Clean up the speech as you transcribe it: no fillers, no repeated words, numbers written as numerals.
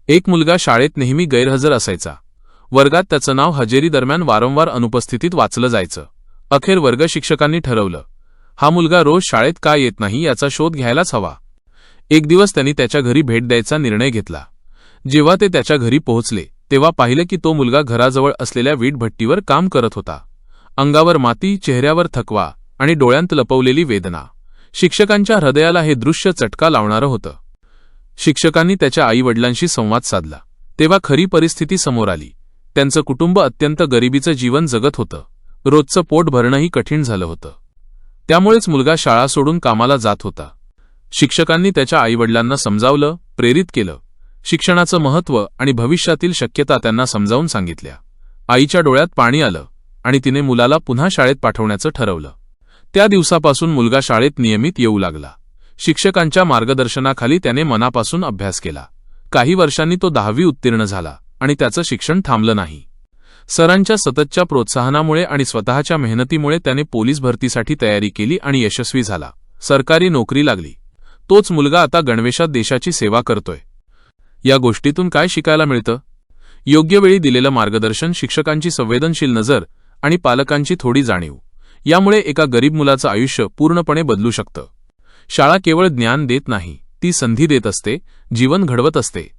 एक मुलगा शाळेत नेहमी गैरहजर असायचा. वर्गात त्याचं नाव हजेरी दरम्यान वारंवार अनुपस्थितीत वाचलं जायचं. अखेर वर्ग शिक्षकांनी ठरवलं, हा मुलगा रोज शाळेत का येत नाही याचा शोध घ्यायलाच हवा. एक दिवस त्यांनी त्याच्या घरी भेट द्यायचा निर्णय घेतला. जेव्हा ते त्याच्या घरी पोहोचले तेव्हा पाहिलं की तो मुलगा घराजवळ असलेल्या वीटभट्टीवर काम करत होता. अंगावर माती, चेहऱ्यावर थकवा आणि डोळ्यांत लपवलेली वेदना. शिक्षकांच्या हृदयाला हे दृश्य चटका लावणारं होतं. शिक्षकांनी त्याच्या आईवडिलांशी संवाद साधला. तेव्हा खरी परिस्थिती समोर आली. त्यांचं कुटुंब अत्यंत गरिबीचं जीवन जगत होतं. रोजचं पोट भरणंही कठीण झालं होतं. त्यामुळेच मुलगा शाळा सोडून कामाला जात होता. शिक्षकांनी त्याच्या आईवडिलांना समजावलं, प्रेरित केलं. शिक्षणाचं महत्त्व आणि भविष्यातील शक्यता त्यांना समजावून सांगितल्या. आईच्या डोळ्यात पाणी आलं आणि तिने मुलाला पुन्हा शाळेत पाठवण्याचं ठरवलं. त्या दिवसापासून मुलगा शाळेत नियमित येऊ लागला. शिक्षकांच्या मार्गदर्शनाखाली त्याने मनापासून अभ्यास केला. काही वर्षांनी तो 10वी उत्तीर्ण झाला आणि त्याचं शिक्षण थांबलं नाही. सरांच्या सततच्या प्रोत्साहनामुळे आणि स्वतःच्या मेहनतीमुळे त्याने पोलीस भरतीसाठी तयारी केली आणि यशस्वी झाला. सरकारी नोकरी लागली. तोच मुलगा आता गणवेशात देशाची सेवा करतोय. या गोष्टीतून काय शिकायला मिळतं? योग्य वेळी दिलेलं मार्गदर्शन, शिक्षकांची संवेदनशील नजर आणि पालकांची थोडी जाणीव यामुळे एका गरीब मुलाचं आयुष्य पूर्णपणे बदलू शकतं. शाळा केवळ ज्ञान देत नाही, ती संधी देत असते, जीवन घडवत असते.